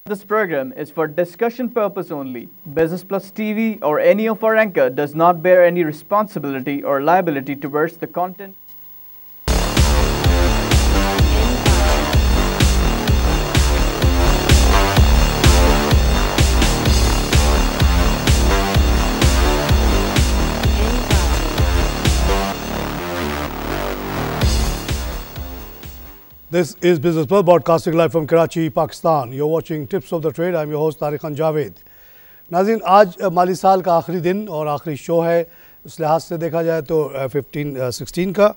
This program is for discussion purpose only. Business Plus TV or any of our anchor does not bear any responsibility or liability towards the content. This is Business Plus broadcasting live from Karachi, Pakistan. You're watching Tips of the Trade. I'm your host Tariq Khan Javed. नाज़रीन, आज माली साल का आखिरी दिन और आखिरी show है. इस लिहाज से देखा जाए तो 15-16 का.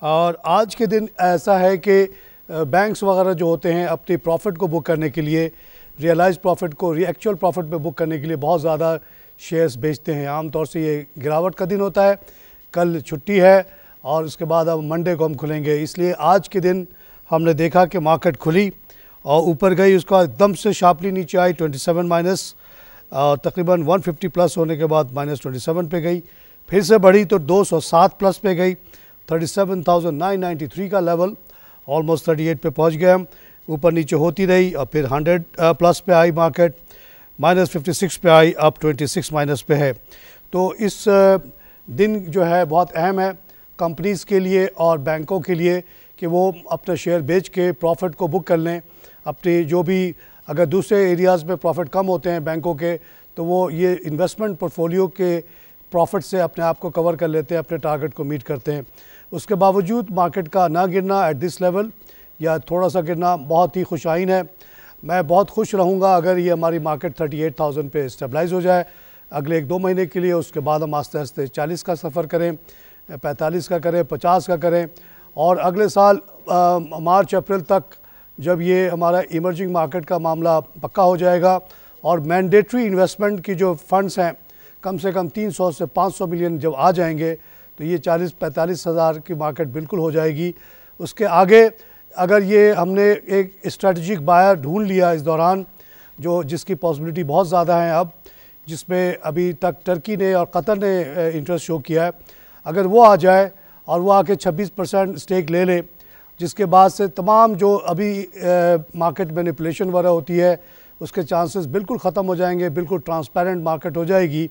और आज के दिन ऐसा है कि बैंक्स वगैरह जो होते हैं अपनी प्रॉफिट को बुक करने के लिए, रियलाइज प्रॉफिट को एक्चुअल प्रॉफिट पे बुक करने के लिए बहुत ज़्यादा शेयर्स बेचते हैं. आमतौर से ये गिरावट का दिन होता है. कल छुट्टी है और उसके बाद अब मंडे को हम खुलेंगे. इसलिए आज के दिन हमने देखा कि मार्केट खुली और ऊपर गई, उसका एकदम से शार्पली नीचे आई 27 माइनस, तकरीबन 150 प्लस होने के बाद -27 पे गई. फिर से बढ़ी तो 207 प्लस पे गई. 37,993 का लेवल, ऑलमोस्ट 38 पे पहुंच गए हम. ऊपर नीचे होती रही और फिर 100 प्लस पे आई मार्केट, -56 पे आई, अब 26 माइनस पे है. तो इस दिन जो है बहुत अहम है कंपनीज़ के लिए और बैंकों के लिए कि वो अपना शेयर बेच के प्रॉफिट को बुक कर लें. अपने जो भी अगर दूसरे एरियाज़ में प्रॉफिट कम होते हैं बैंकों के, तो वो ये इन्वेस्टमेंट पोर्टफोलियो के प्रॉफिट से अपने आप को कवर कर लेते हैं, अपने टारगेट को मीट करते हैं. उसके बावजूद मार्केट का ना गिरना एट दिस लेवल या थोड़ा सा गिरना बहुत ही खुशाइन है. मैं बहुत खुश रहूँगा अगर ये हमारी मार्केट 38,000 पे स्टेबलाइज़ हो जाए अगले 1-2 महीने के लिए. उसके बाद हम आस्ते आस्ते 40 का सफ़र करें, 45 का करें, 50 का करें. और अगले साल मार्च अप्रैल तक जब ये हमारा इमर्जिंग मार्केट का मामला पक्का हो जाएगा और मैंडेटरी इन्वेस्टमेंट की जो फंड्स हैं कम से कम 300 से 500 मिलियन जब आ जाएंगे तो ये 40-45 हज़ार की मार्केट बिल्कुल हो जाएगी. उसके आगे अगर ये हमने एक स्ट्रेटजिक बायर ढूंढ लिया इस दौरान, जो जिसकी पॉसिबिलिटी बहुत ज़्यादा है अब, जिसमें अभी तक टर्की ने और कतर ने इंटरेस्ट शो किया है, अगर वो आ जाए और वो आके 26% स्टेक ले ले, जिसके बाद से तमाम जो अभी मार्केट मैनिपुलेशन वगैरह होती है उसके चांसेस बिल्कुल ख़त्म हो जाएंगे, बिल्कुल ट्रांसपेरेंट मार्केट हो जाएगी,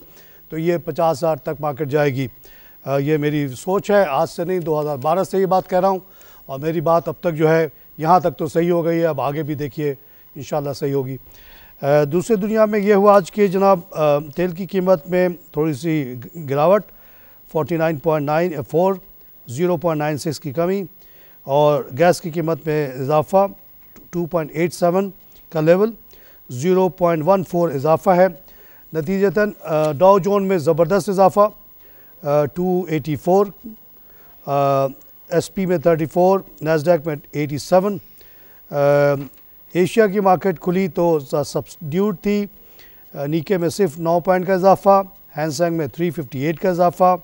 तो ये 50,000 तक मार्केट जाएगी. ये मेरी सोच है, आज से नहीं 2012 से ये बात कह रहा हूँ और मेरी बात अब तक जो है यहाँ तक तो सही हो गई है. अब आगे भी देखिए इंशाल्लाह सही होगी. दूसरी दुनिया में ये हुआ आज के जनाब, तेल की कीमत में थोड़ी सी गिरावट, 49.94, 0.96 की कमी, और गैस की कीमत में इजाफ़ा 2.87 का लेवल, 0.14 इजाफ़ा है. नतीजतन डाउ जोन में ज़बरदस्त इजाफ़ा 284, SP में 34, नैस्डैक में 87. एशिया की मार्केट खुली तो सब्सिड्यूड थी. निके में सिर्फ 9 पॉइंट का इजाफ़ा, हैंगसेंग में 358 का इजाफ़ा,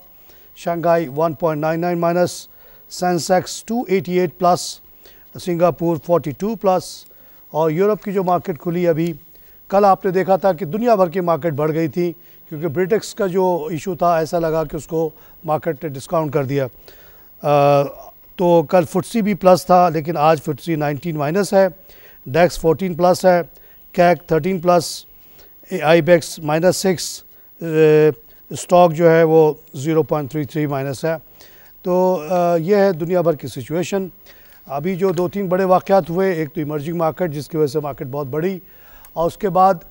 Shanghai 1.99 minus, Sensex 288 plus, Singapore 42 plus. और यूरोप की जो मार्केट खुली अभी, कल आपने देखा था कि दुनिया भर की मार्केट बढ़ गई थी क्योंकि ब्रिटेक्स का जो इशू था ऐसा लगा कि उसको मार्केट ने डिस्काउंट कर दिया. तो कल फुट्सी भी प्लस था, लेकिन आज फुट्सी 19 माइनस है, डेक्स 14 प्लस है, कैक 13 प्लस, आईबेक्स -6, स्टॉक जो है वो 0.33 माइनस है. तो ये है दुनिया भर की सिचुएशन. अभी जो 2-3 बड़े वाक़यात हुए, एक तो इमर्जिंग मार्केट जिसकी वजह से मार्केट बहुत बढ़ी, और उसके बाद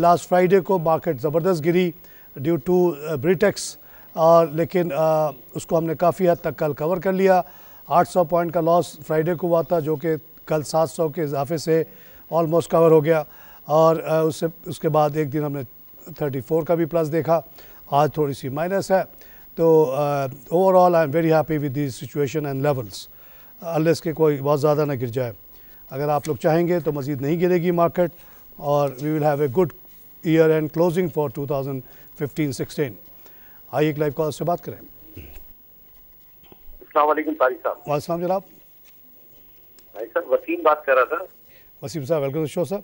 लास्ट फ्राइडे को मार्केट ज़बरदस्त गिरी ड्यू टू ब्रिटेक्स, और लेकिन उसको हमने काफ़ी हद तक कल कवर कर लिया. 800 पॉइंट का लॉस फ्राइडे को हुआ था जो कि कल 700 के इजाफे से ऑलमोस्ट कवर हो गया. और उसके बाद एक दिन हमने 34 का भी प्लस देखा, आज थोड़ी सी माइनस है. तो overall I am very happy with this situation and levels, unless के कोई बहुत ज़्यादा ना गिर जाए. अगर आप लोग चाहेंगे तो मज़ीद नहीं गिरेगी मार्केट और we will have a good year end closing for 2015-16. आइए एक लाइव कॉल से बात करें. अस्सलाम वालेकुम तारिक साहब. वालेकुम जनाब. भाई साहब वसीम बात कर रहा था. वसीम साहब welcome to show sir.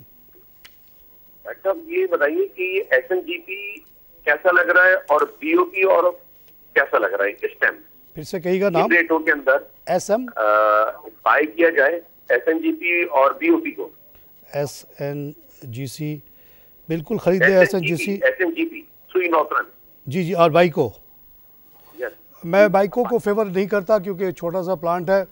Doctor साहब ये बताइए कि SNGP कैसा लग रहा है और BOP और कैसा लग रहा है इस टाइम? फिर से कहिएगा नाम. रेटों के अंदर बाय किया जाए SNGP और BOP को. SNGP SNGC बिल्कुल खरीदे, SNGC सुई नॉर्थरन। जी जी, और बाइको। यस, मैं बाइको को फेवर नहीं करता क्योंकि छोटा सा प्लांट है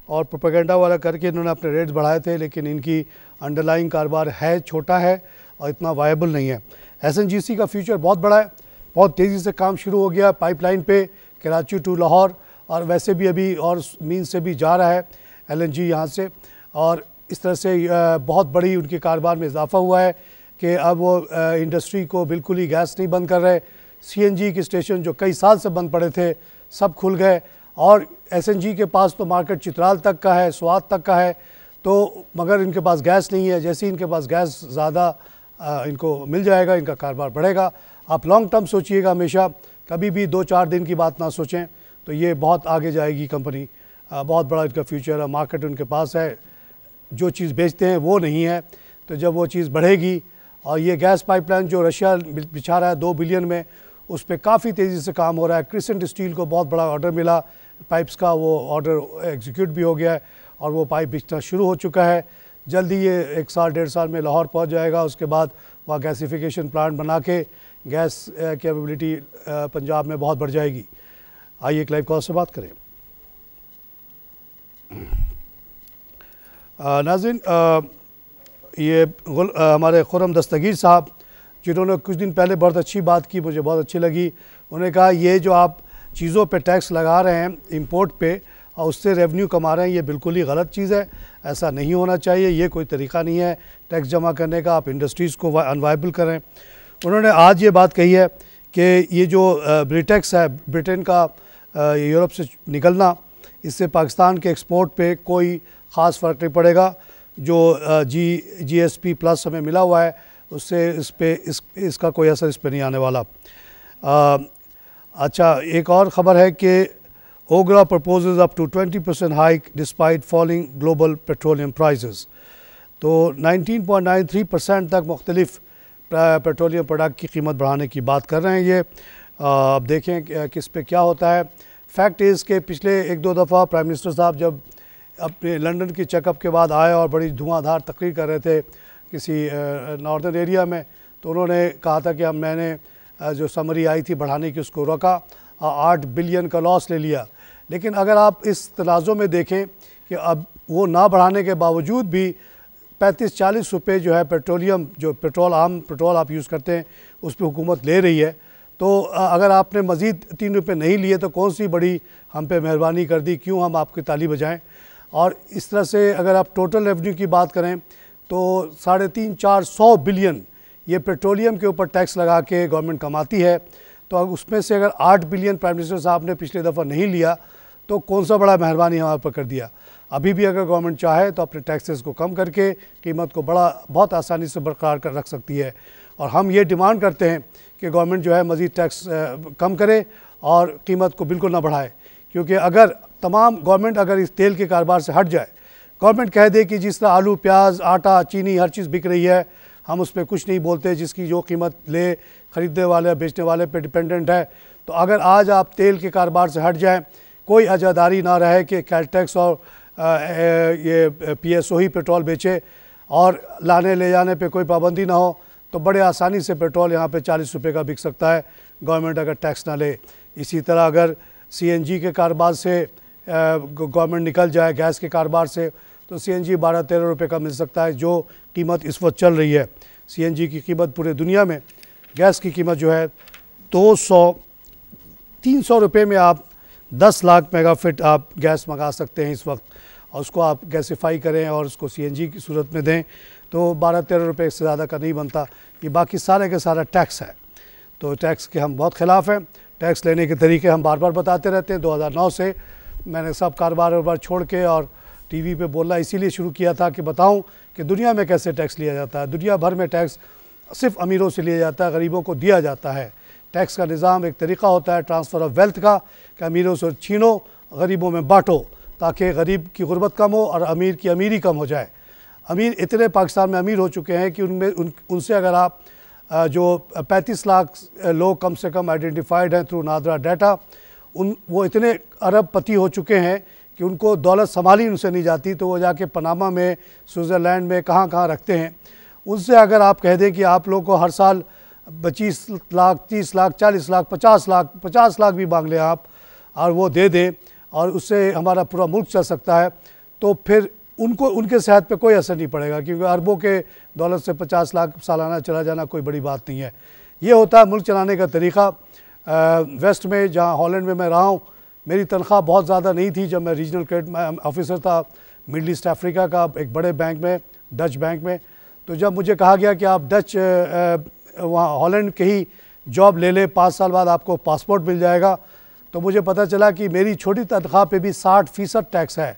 और प्रोपेगेंडा वाला करके इन्होंने अपने रेट्स बढ़ाए थे, लेकिन इनकी अंडरलाइंग कारोबार है, छोटा है और इतना वायबल नहीं है। SNGC का फ्यूचर बहुत बड़ा है, बहुत तेज़ी से काम शुरू हो गया पाइपलाइन पे कराची टू लाहौर, और वैसे भी अभी और मीन से भी जा रहा है LNG यहाँ से, और इस तरह से बहुत बड़ी उनके कारोबार में इजाफा हुआ है कि अब वो इंडस्ट्री को बिल्कुल ही गैस नहीं बंद कर रहे। CNG के स्टेशन जो कई साल से बंद पड़े थे सब खुल गए, और SNG के पास तो मार्केट चित्राल तक का है, स्वात तक का है, तो मगर इनके पास गैस नहीं है। जैसे ही इनके पास गैस ज़्यादा इनको मिल जाएगा, इनका कारोबार बढ़ेगा। आप लॉन्ग टर्म सोचिएगा हमेशा, कभी भी 2-4 दिन की बात ना सोचें, तो ये बहुत आगे जाएगी कंपनी, बहुत बड़ा इनका फ्यूचर है, मार्केट उनके पास है, जो चीज़ बेचते हैं वो नहीं है, तो जब वो चीज़ बढ़ेगी। और ये गैस पाइपलाइन जो रशिया बिछा रहा है 2 बिलियन में, उस पर काफ़ी तेज़ी से काम हो रहा है। क्रिसेंट स्टील को बहुत बड़ा ऑर्डर मिला पाइप्स का, वो ऑर्डर एग्जीक्यूट भी हो गया है और वो पाइप बिछना शुरू हो चुका है। जल्दी ये 1 साल 1.5 साल में लाहौर पहुंच जाएगा। उसके बाद वहाँ गैसिफिकेशन प्लांट बना के गैस कैपेबिलिटी पंजाब में बहुत बढ़ जाएगी। आइए एक लाइव कॉल से बात करें। नाज़रीन, ये हमारे खुर्रम दस्तगीर साहब, जिन्होंने कुछ दिन पहले बहुत अच्छी बात की, मुझे बहुत अच्छी लगी। उन्होंने कहा ये जो आप चीज़ों पे टैक्स लगा रहे हैं इंपोर्ट पे और उससे रेवेन्यू कमा रहे हैं, ये बिल्कुल ही गलत चीज़ है, ऐसा नहीं होना चाहिए, ये कोई तरीक़ा नहीं है टैक्स जमा करने का, आप इंडस्ट्रीज़ को अनवाइबल करें। उन्होंने आज ये बात कही है कि ये जो ब्रिटेक्स है, ब्रिटेन का यूरोप से निकलना, इससे पाकिस्तान के एक्सपोर्ट पे कोई ख़ास फ़र्क नहीं पड़ेगा। जो GSP प्लस हमें मिला हुआ है उससे इसका कोई असर इस पर नहीं आने वाला। अच्छा, एक और ख़बर है कि OGRA proposes up to 20% hike despite falling global petroleum prices. तो 19.93% तक मुख्तलिफ पेट्रोलियम प्रोडक्ट की कीमत बढ़ाने की बात कर रहे हैं ये। अब देखें किस पे क्या होता है। फैक्ट इज़ के पिछले 1-2 दफ़ा प्राइम मिनिस्टर साहब जब अपने लंदन की चेकअप के बाद आए और बड़ी धुआंधार तकरीर कर रहे थे किसी नॉर्दर्न एरिया में, तो उन्होंने कहा था कि मैंने जो समरी आई थी बढ़ाने की उसको रोका, 8 बिलियन का लॉस ले लिया। लेकिन अगर आप इस तनाज़ुर में देखें कि अब वो ना बढ़ाने के बावजूद भी 35-40 रुपये जो है पेट्रोलियम, जो आम पेट्रोल आप यूज़ करते हैं, उस पर हुकूमत ले रही है। तो अगर आपने मज़ीद 3 रुपये नहीं लिए तो कौन सी बड़ी हम पे मेहरबानी कर दी, क्यों हम आपकी ताली बजाएं। और इस तरह से अगर आप टोटल रेवेन्यू की बात करें तो 350-400 बिलियन ये पेट्रोलियम के ऊपर टैक्स लगा के गवर्नमेंट कमाती है। तो उसमें से अगर 8 बिलियन प्राइम मिनिस्टर साहब ने पिछले दफ़ा नहीं लिया तो कौन सा बड़ा मेहरबानी हमारे पर कर दिया। अभी भी अगर गवर्नमेंट चाहे तो अपने टैक्सेस को कम करके कीमत को बहुत आसानी से बरकरार कर रख सकती है। और हम ये डिमांड करते हैं कि गवर्नमेंट जो है मज़ीद टैक्स कम करे और कीमत को बिल्कुल ना बढ़ाए, क्योंकि अगर गवर्नमेंट अगर इस तेल के कारोबार से हट जाए, गवर्नमेंट कह दे कि जिस तरह आलू, प्याज, आटा, चीनी हर चीज़ बिक रही है, हम उस पर कुछ नहीं बोलते, जिसकी जो कीमत ले ख़रीदने वाले बेचने वाले पे डिपेंडेंट है। तो अगर आज आप तेल के कारोबार से हट जाएं, कोई अजादारी ना रहे कि कैलटेक्स और ये PSO ही पेट्रोल बेचे और लाने ले जाने पे कोई पाबंदी ना हो, तो बड़े आसानी से पेट्रोल यहाँ पे 40 रुपये का बिक सकता है, गवर्नमेंट अगर टैक्स ना ले। इसी तरह अगर CNG के कारोबार से गवर्नमेंट निकल जाए, गैस के कारोबार से, तो CNG 12-13 रुपये का मिल सकता है, जो कीमत इस वक्त चल रही है। CNG की कीमत पूरे दुनिया में, गैस की कीमत जो है 200-300 रुपये में आप 10 लाख मेगाफिट आप गैस मंगा सकते हैं इस वक्त, और उसको आप गैसीफाई करें और उसको CNG की सूरत में दें तो 12-13 रुपये से ज़्यादा का नहीं बनता। ये बाकी सारे के सारा टैक्स है, तो टैक्स के हम बहुत ख़िलाफ़ हैं। टैक्स लेने के तरीके हम बार बार बताते रहते हैं। 2009 से मैंने सब कारोबार छोड़ के और TV पे बोलना इसीलिए शुरू किया था कि बताऊं कि दुनिया में कैसे टैक्स लिया जाता है। दुनिया भर में टैक्स सिर्फ अमीरों से लिया जाता है, गरीबों को दिया जाता है। टैक्स का निज़ाम एक तरीक़ा होता है ट्रांसफ़र ऑफ वेल्थ का, कि अमीरों से छीनो, गरीबों में बाँटो, ताकि गरीब की गुर्बत कम हो और अमीर की अमीरी कम हो जाए। अमीर इतने पाकिस्तान में अमीर हो चुके हैं कि उनसे अगर आप जो 35 लाख लोग कम से कम आइडेंटिफाइड हैं थ्रू नादरा डाटा, वो इतने अरबपति हो चुके हैं कि उनको दौलत संभाली उनसे नहीं जाती, तो वो जाके पनामा में, स्विट्ज़रलैंड में, कहाँ रखते हैं। उनसे अगर आप कह दें कि आप लोग को हर साल 25 लाख, 30 लाख, 40 लाख, 50 लाख भी मांग लें आप और वो दे दें और उससे हमारा पूरा मुल्क चल सकता है, तो फिर उनको उनके सेहत पे कोई असर नहीं पड़ेगा, क्योंकि अरबों के दौलत से 50 लाख सालाना चला जाना कोई बड़ी बात नहीं है। ये होता है मुल्क चलाने का तरीक़ा। वेस्ट में जहाँ हॉलैंड में मैं रहा हूँ, मेरी तनख्वाह बहुत ज़्यादा नहीं थी जब मैं रीजनल क्रेडिट ऑफिसर था मिडल ईस्ट अफ्रीका का एक बड़े बैंक में, डच बैंक में। तो जब मुझे कहा गया कि आप डच वहाँ हॉलैंड के ही जॉब ले ले, 5 साल बाद आपको पासपोर्ट मिल जाएगा, तो मुझे पता चला कि मेरी छोटी तनख्वाह पे भी 60% टैक्स है।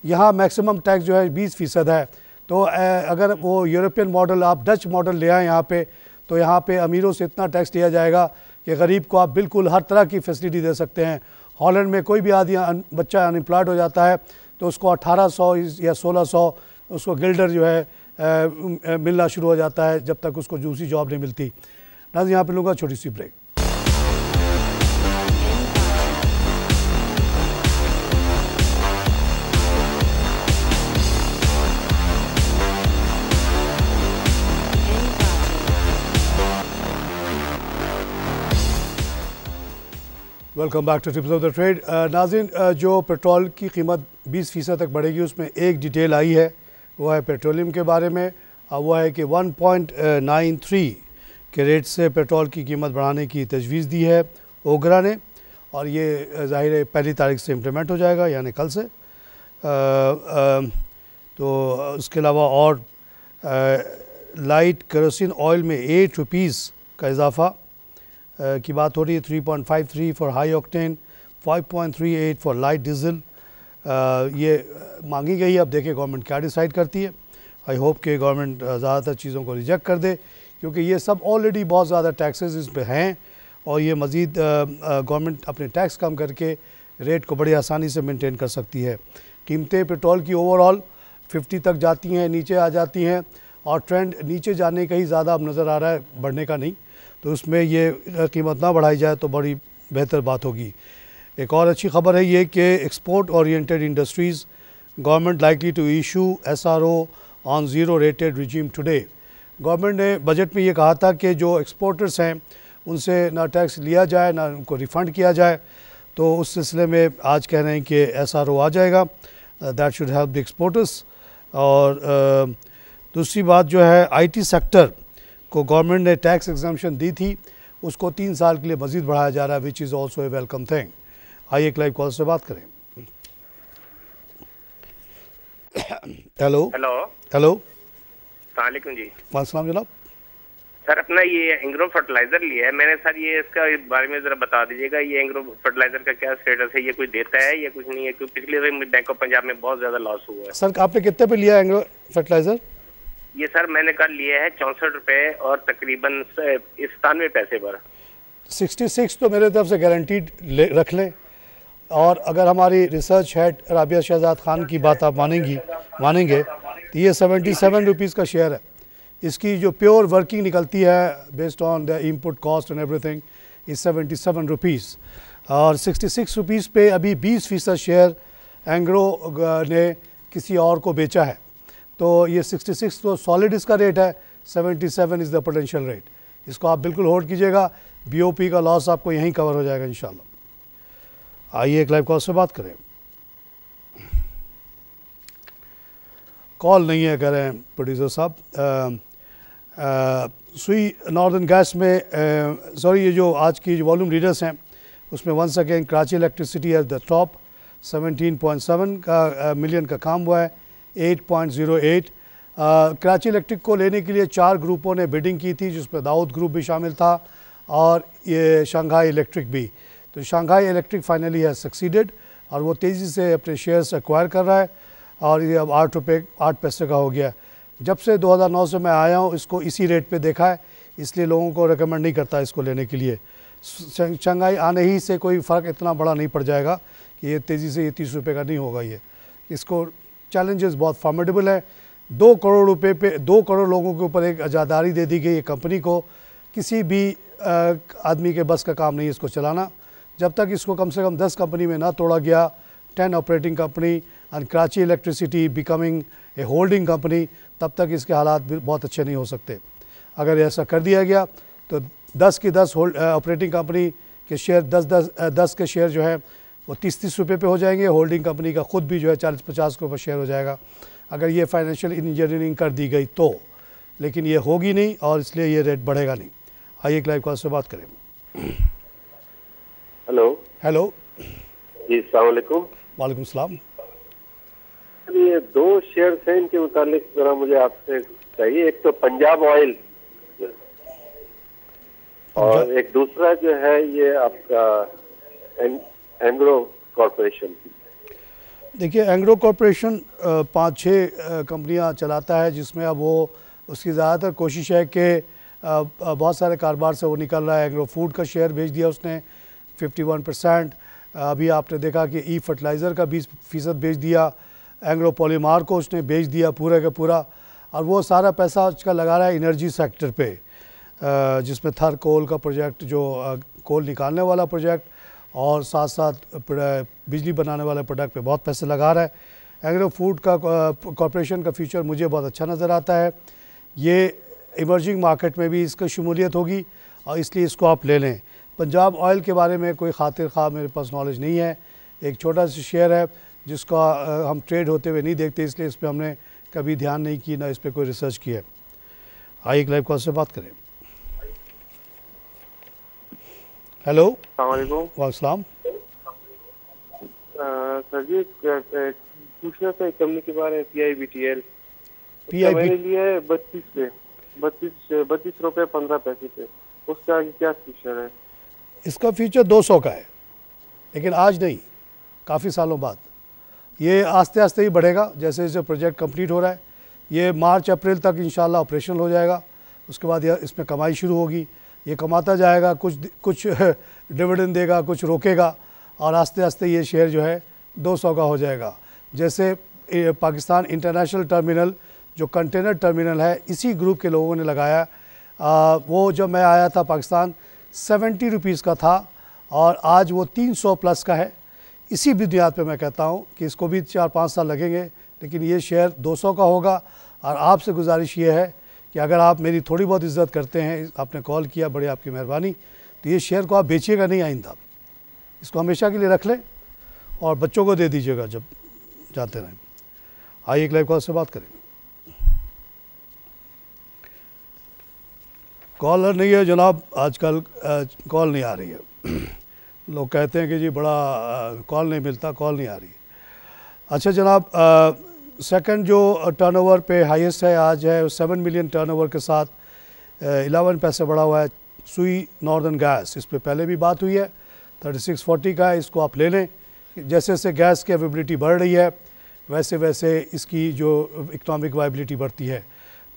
यहाँ मैक्सिमम टैक्स जो है 20% है। तो अगर वो यूरोपियन मॉडल आप डच मॉडल ले आएँ यहाँ पे, तो यहाँ पे अमीरों से इतना टैक्स लिया जाएगा कि गरीब को आप बिल्कुल हर तरह की फैसिलिटी दे सकते हैं। हॉलैंड में कोई भी आदमी बच्चा अनएम्प्लॉयड हो जाता है तो उसको 1800 या 1600 उसको गिल्डर जो है मिलना शुरू हो जाता है जब तक उसको दूसरी जॉब नहीं मिलती। नाज़रीन, यहाँ पे लूँगा छोटी सी break. Welcome back to tips of the trade. नाज़रीन, जो पेट्रोल की कीमत 20% तक बढ़ेगी उसमें एक डिटेल आई है, वो है पेट्रोलियम के बारे में। वो है कि 1.93 के रेट से पेट्रोल की कीमत बढ़ाने की तजवीज़ दी है ओगरा ने, और ये ज़ाहिर है 1 तारीख से इम्प्लीमेंट हो जाएगा, यानी कल से। तो उसके अलावा और लाइट केरोसिन ऑयल में 8 रुपीज़ का इजाफ़ा की बात हो रही है। 3.53 for high octane, 5.38 for light diesel. ये मांगी गई है, अब देखिए गवर्नमेंट क्या डिसाइड करती है। आई होप कि गवर्नमेंट ज़्यादातर चीज़ों को रिजेक्ट कर दे, क्योंकि ये सब ऑलरेडी बहुत ज़्यादा टैक्सेस इस पे हैं, और ये मज़ीद गवर्नमेंट अपने टैक्स कम करके रेट को बड़ी आसानी से मेंटेन कर सकती है। कीमतें पेट्रोल की ओवरऑल 50 तक जाती हैं, नीचे आ जाती हैं, और ट्रेंड नीचे जाने का ही ज़्यादा अब नज़र आ रहा है, बढ़ने का नहीं। तो उसमें ये कीमत ना बढ़ाई जाए तो बड़ी बेहतर बात होगी। एक और अच्छी खबर है ये कि export oriented industries government likely to issue SRO on zero rated regime today. Government ने बजट में ये कहा था कि जो एक्सपोर्टर्स हैं उनसे ना टैक्स लिया जाए ना उनको रिफ़ंड किया जाए, तो उस सिलसिले में आज कह रहे हैं कि SRO आ जाएगा, that should help the exporters. और दूसरी बात जो है, IT सेक्टर को गवर्नमेंट ने टैक्स एग्जम्पशन दी थी, उसको 3 साल के लिए मज़ीद बढ़ाया जा रहा है, which is also a welcome thing. आइए एक लाइव कॉल से बात करें। हेलो हेलो हेलो, सलाम जी। वालेकुम जनाब। सर, अपना ये एंग्रो फर्टिलाइजर लिया है मैंने सर, ये इसका बारे में ज़रा बता दीजिएगा, ये एंग्रो फर्टिलाइजर का क्या स्टेटस है, ये कुछ देता है या कुछ नहीं है? क्योंकि पिछले बैंक ऑफ पंजाब में बहुत ज़्यादा लॉस हुआ है। सर, आपने कितने पे लिया एंग्रो फर्टिलाइज़र? ये सर मैंने कल लिया है 64 रुपये और तकरीबन 97 पैसे पर। 66 तो मेरे तरफ से गारंटीड रख लें, और अगर हमारी रिसर्च हेड राबिया शहजाद खान की बात आप मानेंगे तो ये 77 रुपीज़ का शेयर है। इसकी जो प्योर वर्किंग निकलती है based on the input cost and everything is 77 rupees, और 66 रुपीज़ पे अभी 20% शेयर एंग्रो ने किसी और को बेचा है। तो ये 66 तो सॉलिड इसका रेट है, 77 इज़ द पोटेंशियल रेट। इसको आप बिल्कुल होल्ड कीजिएगा, BOP का लॉस आपको यहीं कवर हो जाएगा इंशाल्लाह। आइए एक लाइव कॉल से बात करें। कॉल नहीं है कह रहे हैं प्रोड्यूसर साहब। सुई नॉर्दर्न गैस में सॉरी, ये जो आज की जो वॉल्यूम लीडर्स हैं उसमें once again Karachi electricity at the top, 17.7 का मिलियन का काम हुआ है, 8.08। कराची इलेक्ट्रिक को लेने के लिए 4 ग्रुपों ने बिडिंग की थी, जिसमें दाऊद ग्रुप भी शामिल था और ये शंघाई इलेक्ट्रिक भी। तो Shanghai electric finally has succeeded, और वो तेज़ी से अपने शेयर्स एक्वायर कर रहा है, और ये अब 8 रुपये 8 पैसे का हो गया। जब से 2009 से मैं आया हूँ इसको इसी रेट पे देखा है, इसलिए लोगों को रेकमेंड नहीं करता इसको लेने के लिए। शंघाई आने ही से कोई फ़र्क इतना बड़ा नहीं पड़ जाएगा कि ये तेज़ी से ये 30 रुपये का नहीं होगा। ये इसको चैलेंजेस बहुत फॉर्मेडेबल है। 2 करोड़ रुपए पे 2 करोड़ लोगों के ऊपर एक आज़ादारी दे दी गई है कंपनी को, किसी भी आदमी के बस का काम नहीं है इसको चलाना। जब तक इसको कम से कम 10 कंपनी में ना तोड़ा गया, 10 operating company and Karachi electricity becoming a holding company, तब तक इसके हालात भी बहुत अच्छे नहीं हो सकते। अगर ऐसा कर दिया गया तो 10 की 10 ऑपरेटिंग कंपनी के शेयर 10 के शेयर जो है वो 30-30 रुपये पे हो जाएंगे। होल्डिंग कंपनी का खुद भी जो है 40-50 के ऊपर शेयर हो जाएगा अगर ये फाइनेंशियल इंजीनियरिंग कर दी गई तो, लेकिन ये होगी नहीं और इसलिए ये रेट बढ़ेगा नहीं। आइए एक लाइव कॉल से बात करें। हेलो जी, अस्सलाम वालेकुम। वालेकुम सलाम। ये 2 शेयर हैं, इनके मुतालिक जरा मुझे आपसे चाहिए। एक तो पंजाब ऑयल और एक दूसरा जो है ये आपका एंग्रो कॉरपोरेशन। देखिए, एंग्रो कॉरपोरेशन 5-6 कंपनियां चलाता है, जिसमें अब वो उसकी ज़्यादातर कोशिश है कि बहुत सारे कारोबार से वो निकल रहा है। एंग्रो फूड का शेयर बेच दिया उसने 51%। अभी आपने देखा कि ई फर्टिलाइज़र का 20% बेच दिया। एंग्रो पॉलीमार को उसने बेच दिया पूरा का पूरा, और वो सारा पैसा आजकल लगा रहा है एनर्जी सेक्टर पे, जिसमें थर कोल का प्रोजेक्ट, जो कोल निकालने वाला प्रोजेक्ट और साथ साथ बिजली बनाने वाले प्रोडक्ट पे बहुत पैसे लगा रहा है। एग्रो फूड का कॉरपोरेशन का फ्यूचर मुझे बहुत अच्छा नज़र आता है। ये इमर्जिंग मार्केट में भी इसका शमूलियत होगी और इसलिए इसको आप ले लें। पंजाब ऑयल के बारे में कोई खातिर ख्वाह मेरे पास नॉलेज नहीं है। एक छोटा सा शेयर है जिसका हम ट्रेड होते हुए नहीं देखते, इसलिए इस पर हमने कभी ध्यान नहीं की, ना इस पर कोई रिसर्च की है। आइए एक लाइव कॉल से बात करें। हेलो, वालेकुम। सर जी पूछना था कंपनी के बारे में, PIBTL PIB लिया है 32 रुपये 15 पैसे पे, उसका क्या फ्यूचर है? इसका फ्यूचर 200 का है, लेकिन आज नहीं, काफ़ी सालों बाद। ये आस्ते आस्ते ही बढ़ेगा जैसे जैसे प्रोजेक्ट कंप्लीट हो रहा है। ये मार्च अप्रैल तक इंशाल्लाह ऑपरेशनल हो जाएगा। उसके बाद इसमें कमाई शुरू होगी। ये कमाता जाएगा, कुछ डिविडेंड देगा, कुछ रोकेगा, और आस्ते आस्ते ये शेयर जो है 200 का हो जाएगा। जैसे पाकिस्तान इंटरनेशनल टर्मिनल जो कंटेनर टर्मिनल है, इसी ग्रुप के लोगों ने लगाया। वो जब मैं आया था पाकिस्तान 70 रुपीज़ का था और आज वो 300 प्लस का है। इसी बुनियाद पे मैं कहता हूँ कि इसको भी 4-5 साल लगेंगे, लेकिन ये शेयर 200 का होगा। और आपसे गुजारिश ये है कि अगर आप मेरी थोड़ी बहुत इज़्ज़त करते हैं, आपने कॉल किया, बड़ी आपकी मेहरबानी, तो ये शेयर को आप बेचिएगा नहीं आइंदा। इसको हमेशा के लिए रख लें और बच्चों को दे दीजिएगा जब जाते रहें। आइए एक लाइव कॉल से बात करें। कॉलर नहीं है जनाब, आजकल कॉल नहीं आ रही है। लोग कहते हैं कि जी बड़ा कॉल नहीं मिलता, कॉल नहीं आ रही। अच्छा जनाब, सेकंड जो टर्नओवर पे हाईएस्ट है आज है 7 मिलियन टर्नओवर के साथ 11 पैसे बढ़ा हुआ है सुई नॉर्दर्न गैस। इस पर पहले भी बात हुई है, 3640 का है, इसको आप ले लें। जैसे जैसे गैस की अवेलेबिलिटी बढ़ रही है वैसे वैसे इसकी जो इकनॉमिक वायबिलिटी बढ़ती है।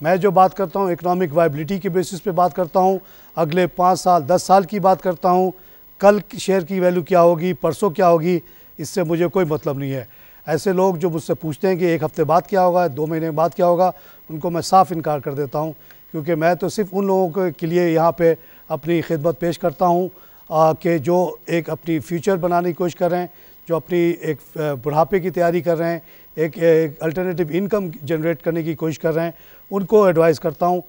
मैं जो बात करता हूँ इकनॉमिक वायबिलिटी के बेसिस पे बात करता हूँ, अगले 5 साल 10 साल की बात करता हूँ। कल शेयर की वैल्यू क्या होगी, परसों क्या होगी, इससे मुझे कोई मतलब नहीं है। ऐसे लोग जो मुझसे पूछते हैं कि 1 हफ्ते बाद क्या होगा, 2 महीने बाद क्या होगा, उनको मैं साफ़ इनकार कर देता हूँ, क्योंकि मैं तो सिर्फ उन लोगों के लिए यहाँ पे अपनी खिदमत पेश करता हूँ कि जो एक अपनी फ्यूचर बनाने की कोशिश कर रहे हैं, जो अपनी एक बुढ़ापे की तैयारी कर रहे हैं, एक अल्टरनेटिव इनकम जनरेट करने की कोशिश कर रहे हैं, उनको एडवाइस करता हूँ।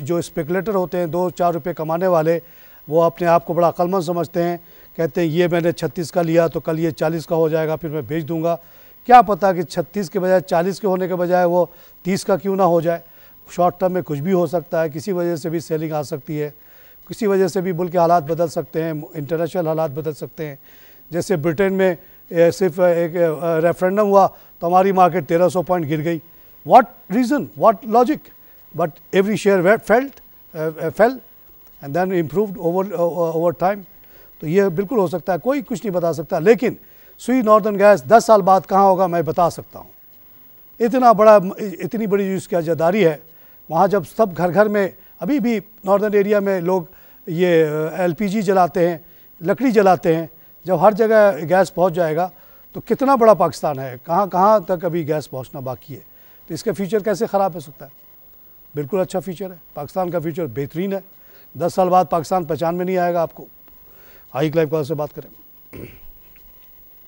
जो स्पेकुलेटर होते हैं 2-4 रुपये कमाने वाले, वो अपने आप को बड़ा अक्लमंद समझते हैं, कहते हैं ये मैंने 36 का लिया तो कल ये 40 का हो जाएगा, फिर मैं बेच दूंगा। क्या पता कि 36 के बजाय 40 के होने के बजाय वो 30 का क्यों ना हो जाए। शॉर्ट टर्म में कुछ भी हो सकता है, किसी वजह से भी सेलिंग आ सकती है, किसी वजह से भी मुल्क के हालात बदल सकते हैं, इंटरनेशनल हालात बदल सकते हैं। जैसे ब्रिटेन में सिर्फ एक रेफरेंडम हुआ तो हमारी मार्केट 1300 पॉइंट गिर गई। What reason, what logic, but every share fell and then improved over time. तो ये बिल्कुल हो सकता है, कोई कुछ नहीं बता सकता। लेकिन सुई नॉर्दर्न गैस 10 साल बाद कहाँ होगा मैं बता सकता हूँ। इतनी बड़ी जो इसकी अजादारी है, वहाँ जब सब घर घर में, अभी भी नॉर्दर्न एरिया में लोग ये LPG जलाते हैं, लकड़ी जलाते हैं, जब हर जगह गैस पहुँच जाएगा तो कितना बड़ा पाकिस्तान है, कहाँ कहाँ तक अभी गैस पहुँचना बाकी है। तो इसका फ्यूचर कैसे ख़राब हो सकता है? बिल्कुल अच्छा फ्यूचर है, पाकिस्तान का फ्यूचर बेहतरीन है। 10 साल बाद पाकिस्तान पहचान में नहीं आएगा आपको। आइए लाइव कॉल से बात करें।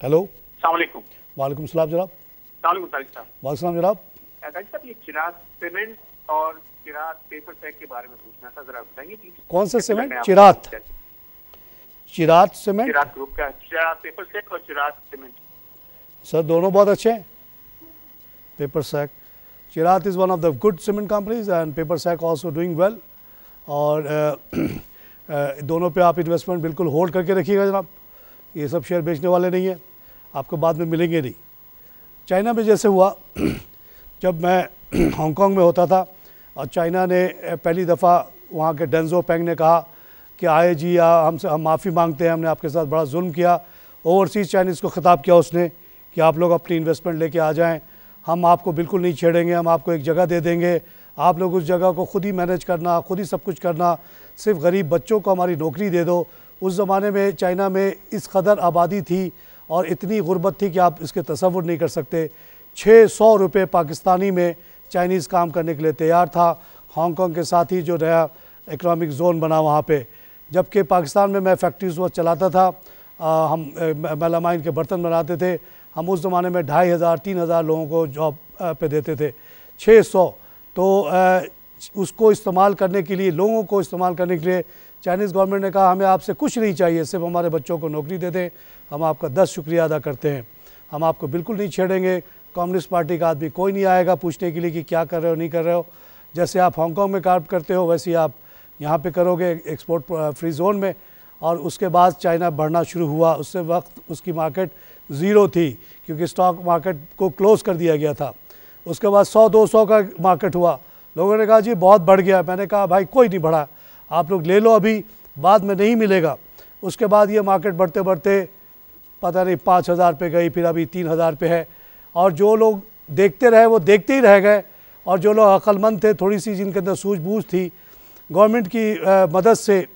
हेलो, अस्सलामुअलैकुम। वालेकुम सलाम जनाब। तालिक साहब। वालेकुम सलाम जनाब। तारिक साहब, ये चिराग सीमेंट और चिराग पेपर सैक के बारे में पूछना था, जरा बताइए प्लीज। कौन सा सीमेंट? चिराग सीमेंट, चिराग ग्रुप का चिराग पेपर सैक और चिराग सीमेंट। सर दोनों बहुत अच्छे हैं। Paper sack, Chirag is one of the good cement companies and paper sack also doing well. और दोनों पे आप इन्वेस्टमेंट बिल्कुल होल्ड करके रखिएगा जनाब। ये सब शेयर बेचने वाले नहीं हैं, आपको बाद में मिलेंगे नहीं। चाइना में जैसे हुआ, जब मैं हांगकांग में होता था और चाइना ने पहली दफ़ा वहाँ के डेंजो पेंग ने कहा कि आए जी हम माफ़ी मांगते हैं, हमने आपके साथ बड़ा जुल्म किया। ओवरसीज़ चाइनीज़ को ख़िताब किया उसने कि आप लोग अपनी इन्वेस्टमेंट लेके आ जाएं, हम आपको बिल्कुल नहीं छेड़ेंगे, हम आपको एक जगह दे देंगे, आप लोग उस जगह को खुद ही मैनेज करना, खुद ही सब कुछ करना, सिर्फ गरीब बच्चों को हमारी नौकरी दे दो। उस ज़माने में चाइना में इस कदर आबादी थी और इतनी गुर्बत थी कि आप इसके तसव्वुर नहीं कर सकते। 600 रुपये पाकिस्तानी में चाइनीज़ काम करने के लिए तैयार था। हांगकांग के साथ ही जो नया इकनॉमिक जोन बना वहाँ पे, जबकि पाकिस्तान में मैं फैक्ट्रीज वो चलाता था, हम मेलामाइन के बर्तन बनाते थे, हम उस ज़माने में 2500-3000 लोगों को जॉब पे देते थे। 600 तो उसको इस्तेमाल करने के लिए, लोगों को इस्तेमाल करने के लिए चाइनीज़ गवर्नमेंट ने कहा हमें आपसे कुछ नहीं चाहिए, सिर्फ हमारे बच्चों को नौकरी दे दें, हम आपका 10 शुक्रिया अदा करते हैं, हम आपको बिल्कुल नहीं छेड़ेंगे। कम्युनिस्ट पार्टी का आदमी कोई नहीं आएगा पूछने के लिए कि क्या कर रहे हो नहीं कर रहे हो। जैसे आप हांगकांग में काम करते हो वैसे ही आप यहाँ पे करोगे एक्सपोर्ट फ्री जोन में। और उसके बाद चाइना बढ़ना शुरू हुआ। उससे वक्त उसकी मार्केट ज़ीरो थी क्योंकि स्टॉक मार्केट को क्लोज़ कर दिया गया था। उसके बाद 100-200 का मार्केट हुआ, लोगों ने कहा जी बहुत बढ़ गया। मैंने कहा भाई कोई नहीं बढ़ा, आप लोग ले लो, अभी बाद में नहीं मिलेगा। उसके बाद ये मार्केट बढ़ते बढ़ते पता नहीं 5000 पे गई, फिर अभी 3000 पे है। और जो लोग देखते रहे वो देखते ही रह गए, और जो लोग अक्लमंद थे, थोड़ी सी जिनके अंदर सूझबूझ थी, गवर्नमेंट की मदद से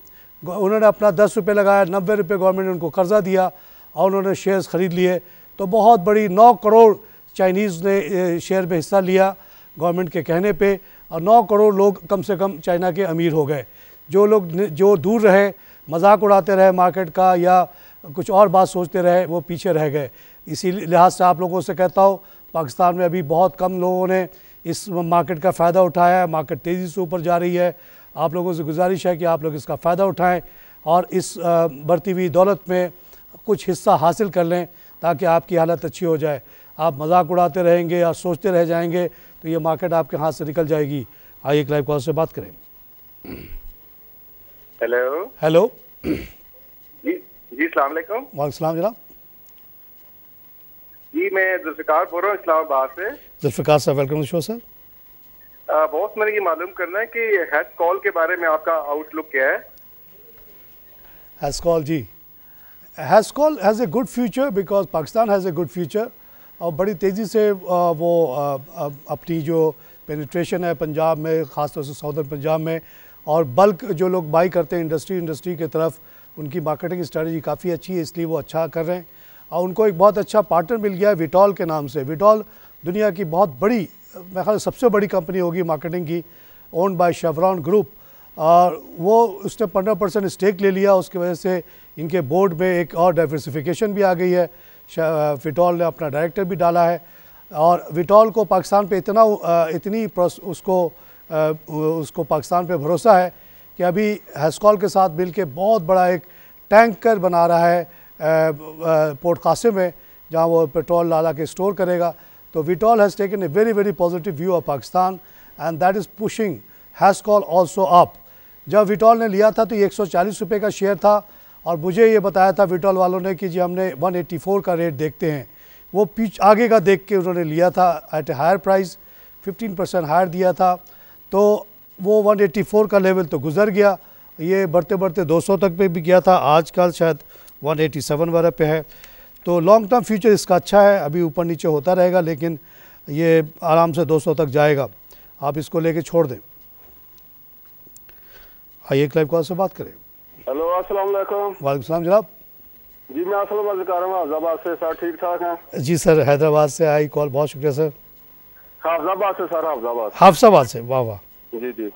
उन्होंने अपना 10 रुपये लगाया, 90 रुपये गवर्नमेंट ने उनको कर्जा दिया और उन्होंने शेयर्स ख़रीद लिए। तो बहुत बड़ी 9 करोड़ चाइनीज़ ने शेयर में हिस्सा लिया गवर्नमेंट के कहने पे, और 9 करोड़ लोग कम से कम चाइना के अमीर हो गए। जो लोग जो दूर रहे, मजाक उड़ाते रहे मार्केट का या कुछ और बात सोचते रहे, वो पीछे रह गए। इसी लिहाज से आप लोगों से कहता हूँ, पाकिस्तान में अभी बहुत कम लोगों ने इस मार्केट का फ़ायदा उठाया है। मार्केट तेज़ी से ऊपर जा रही है। आप लोगों से गुजारिश है कि आप लोग इसका फ़ायदा उठाएं और इस बढ़ती हुई दौलत में कुछ हिस्सा हासिल कर लें ताकि आपकी हालत अच्छी हो जाए। आप मजाक उड़ाते रहेंगे या सोचते रह जाएंगे तो ये मार्केट आपके हाथ से निकल जाएगी। आइए एक लाइव कॉल से बात करें। हेलो जी अस्सलाम वालेकुम। वालेकुम सलाम जनाब। जी मैं जुल्फ़िकार बोल रहा हूँ इस्लामाबाद से। जुल्फ़िकार साहब वेलकम टू शो सर। बहुत मैंने ये मालूम करना है कि हैस्कॉल के बारे में आपका आउटलुक क्या है? Hascol ji, Hascol has a good future because Pakistan has a good future, और बड़ी तेज़ी से वो अपनी जो पेनिट्रेशन है पंजाब में, ख़ासतौर से साउदर्न पंजाब में, और बल्क जो लोग बाई करते हैं इंडस्ट्री की तरफ, उनकी मार्केटिंग स्ट्रेटजी काफ़ी अच्छी है, इसलिए वो अच्छा कर रहे हैं। और उनको एक बहुत अच्छा पार्टनर मिल गया है विटॉल के नाम से। विटॉल दुनिया की बहुत बड़ी, मेरे ख्याल सबसे बड़ी कंपनी होगी मार्केटिंग की, ओन्ड बाय शेवरॉन ग्रुप, और वो उसने 15% स्टेक ले लिया। उसकी वजह से इनके बोर्ड में एक और डाइवर्सिफिकेशन भी आ गई है। विटॉल ने अपना डायरेक्टर भी डाला है, और विटॉल को पाकिस्तान पे उसको पाकिस्तान पे भरोसा है कि अभी हैस्कॉल के साथ मिल के बहुत बड़ा एक टैंकर बना रहा है पोर्ट कासिम में, जहाँ वो पेट्रोल डाला के स्टोर करेगा। तो Vitol has taken a very very positive view of Pakistan and that is pushing Hascol also up. जब विटॉल ने लिया था तो ये 140 रुपये का शेयर था, और मुझे ये बताया था विटॉल वालों ने कि जी हमने 184 का रेट देखते हैं। वो आगे का देख के उन्होंने लिया था at a higher price, 15% higher दिया था। तो वो 184 का लेवल तो गुजर गया, ये बढ़ते बढ़ते 200 तक पे भी गया था, आजकल शायद 187 वगैरह पे है। तो लॉन्ग टर्म फ्यूचर इसका अच्छा है, अभी ऊपर नीचे होता रहेगा लेकिन ये आराम से 200 तक जाएगा, आप इसको लेके छोड़ दें। आइए एक लाइव कॉल से बात करें। हेलो अस्सलाम वालेकुम। वालेकुम सलाम जनाब। जी मैं असल में कर रहा हूँ हाफिजाबाद से। सर ठीक ठाक हैं? जी सर, हैदराबाद से आई कॉल, बहुत शुक्रिया सर। हाफिजाबाद से सर, हाफिजाबाद से, वाह वाह। जी जी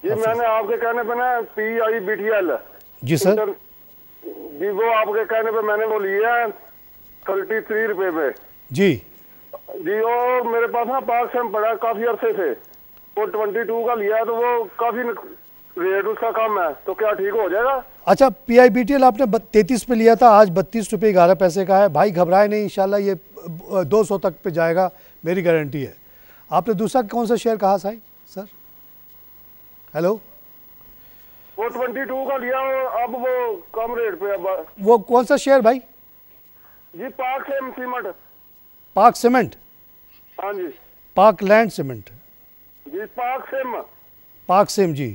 जी मैंने आपके कहने पे ना PIBTL जी सर जी वो आपके कहने पे मैंने वो लिया है 33 रुपए पे। जी जी, और मेरे पास ना पाक सेम पड़ा काफी अरसे से, वो 22 का लिया है, तो वो काफी रेट उसका कम है, तो क्या ठीक हो जाएगा? अच्छा, PIBTL आपने 33 पे लिया था, आज 32 रुपये 11 पैसे का है। भाई घबराए नहीं, इंशाल्लाह ये 200 तक पे जाएगा, मेरी गारंटी है। आपने दूसरा कौन सा शेयर कहा साई सर? हेलो, वो 22 का लिया, अब वो कम रेट पे अब। वो कौन सा शेयर भाई? जी, पाक सेम सीमेंट। पाक सीमेंट? हाँ जी। पाक लैंड सीमेंट? जी, पाक सेम। पाक सेम, जी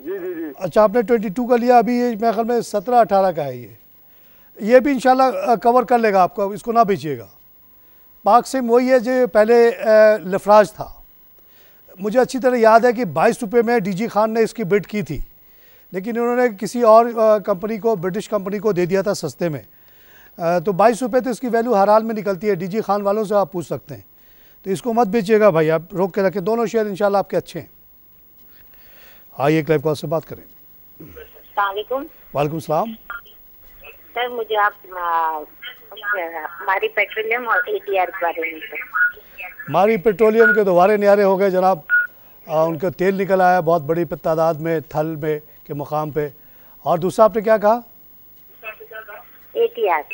जी जी जी। अच्छा, आपने 22 का लिया, अभी ये मेरे ख्याल में 17-18 का है। ये भी इंशाल्लाह कवर कर लेगा आपका, इसको ना बेचिएगा। पाक सेम वही है जो पहले लफराज था। मुझे अच्छी तरह याद है कि 22 रुपये में DG खान ने इसकी बिड की थी, लेकिन उन्होंने किसी और कंपनी को, ब्रिटिश कंपनी को दे दिया था सस्ते में। तो 22 रुपये तो इसकी वैल्यू हर हाल में निकलती है। DG खान वालों से आप पूछ सकते हैं, तो इसको मत बेचिएगा भाई, आप रोक के रखें। दोनों शेयर इंशाल्लाह आपके अच्छे हैं। आइए लाइव कॉल से बात करें। वालेकुम सलाम। सर, मुझे आप मारी पेट्रोलियम और ATR के बारे में। मारी पेट्रोलियम के दोबारे न्यारे हो गए जनाब। उनका तेल निकल आया बहुत बड़ी तादाद में, थल में के मुकाम पे। और दूसरा आपने क्या कहा? ATR।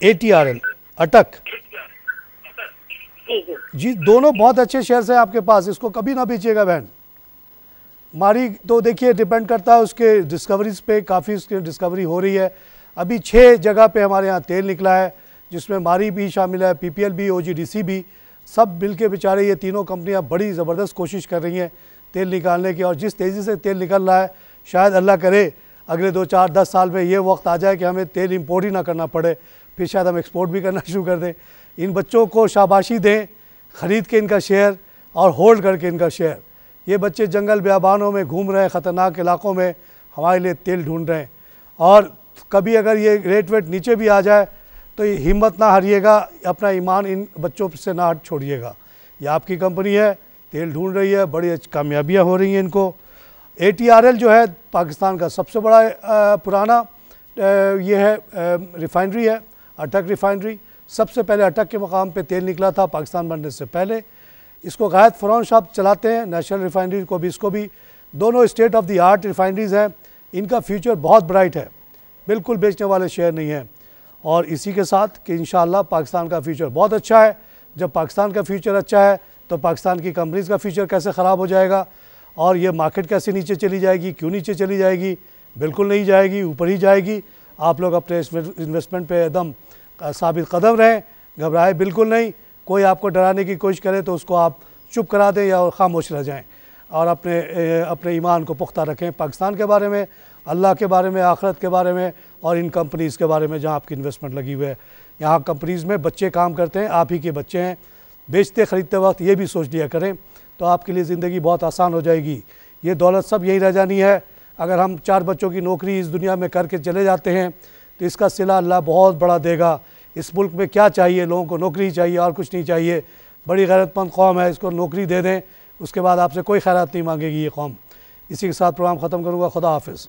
ATRL अटक। जी, दोनों बहुत अच्छे शेयर्स हैं आपके पास, इसको कभी ना बेचिएगा बहन। मारी तो देखिए डिपेंड करता है उसके डिस्कवरीज पे, काफ़ी उसकी डिस्कवरी हो रही है। अभी 6 जगह पे हमारे यहाँ तेल निकला है, जिसमें मारी भी शामिल है, PPL भी, OGDC भी, सब मिल के बेचारे ये तीनों कंपनियाँ बड़ी ज़बरदस्त कोशिश कर रही हैं तेल निकालने की। और जिस तेज़ी से तेल निकल रहा है, शायद अल्लाह करे अगले 2-4-10 साल में ये वक्त आ जाए कि हमें तेल इंपोर्ट ही ना करना पड़े, फिर शायद हम एक्सपोर्ट भी करना शुरू कर दें। इन बच्चों को शाबाशी दें, ख़रीद के इनका शेयर और होल्ड करके इनका शेयर। ये बच्चे जंगल बियाबानों में घूम रहे हैं, ख़तरनाक इलाकों में हमारे लिए तेल ढूंढ रहे हैं। और कभी अगर ये रेट वेट नीचे भी आ जाए तो ये हिम्मत ना हारिएगा, अपना ईमान इन बच्चों से ना हट छोड़िएगा। ये आपकी कंपनी है, तेल ढूंढ रही है, बड़ी कामयाबियाँ हो रही हैं इनको। ATRL जो है पाकिस्तान का सबसे बड़ा पुराना ये है रिफाइनरी है, अटक रिफाइनरी। सबसे पहले अटक के मकाम पे तेल निकला था पाकिस्तान बनने से पहले। इसको गायद फ़रौन साहब चलाते हैं, नेशनल रिफाइनरी को भी, इसको भी। दोनों state of the art refineries हैं, इनका फ्यूचर बहुत ब्राइट है, बिल्कुल बेचने वाले शेयर नहीं हैं। और इसी के साथ कि इंशाअल्लाह पाकिस्तान का फ्यूचर बहुत अच्छा है। जब पाकिस्तान का फ्यूचर अच्छा है तो पाकिस्तान की कंपनीज़ का फ्यूचर कैसे ख़राब हो जाएगा, और ये मार्केट कैसे नीचे चली जाएगी, क्यों नीचे चली जाएगी? बिल्कुल नहीं जाएगी, ऊपर ही जाएगी। आप लोग अपने इन्वेस्टमेंट पे एकदम साबित कदम रहें, घबराए बिल्कुल नहीं। कोई आपको डराने की कोशिश करे तो उसको आप चुप करा दें या खामोश रह जाएं, और अपने ईमान को पुख्ता रखें पाकिस्तान के बारे में, अल्लाह के बारे में, आखिरत के बारे में, और इन कंपनीज़ के बारे में जहाँ आपकी इन्वेस्टमेंट लगी हुई है। यहाँ कंपनीज़ में बच्चे काम करते हैं, आप ही के बच्चे हैं। बेचते ख़रीदते वक्त ये भी सोच लिया करें, तो आपके लिए ज़िंदगी बहुत आसान हो जाएगी। ये दौलत सब यहीं रह जानी है। अगर हम 4 बच्चों की नौकरी इस दुनिया में करके चले जाते हैं तो इसका सिला अल्लाह बहुत बड़ा देगा। इस मुल्क में क्या चाहिए? लोगों को नौकरी चाहिए और कुछ नहीं चाहिए। बड़ी गैरतमंद कौम है, इसको नौकरी दे दें, उसके बाद आपसे कोई खैरात नहीं मांगेगी ये कौम। इसी के साथ प्रोग्राम ख़त्म करूँगा। खुदा हाफिज़।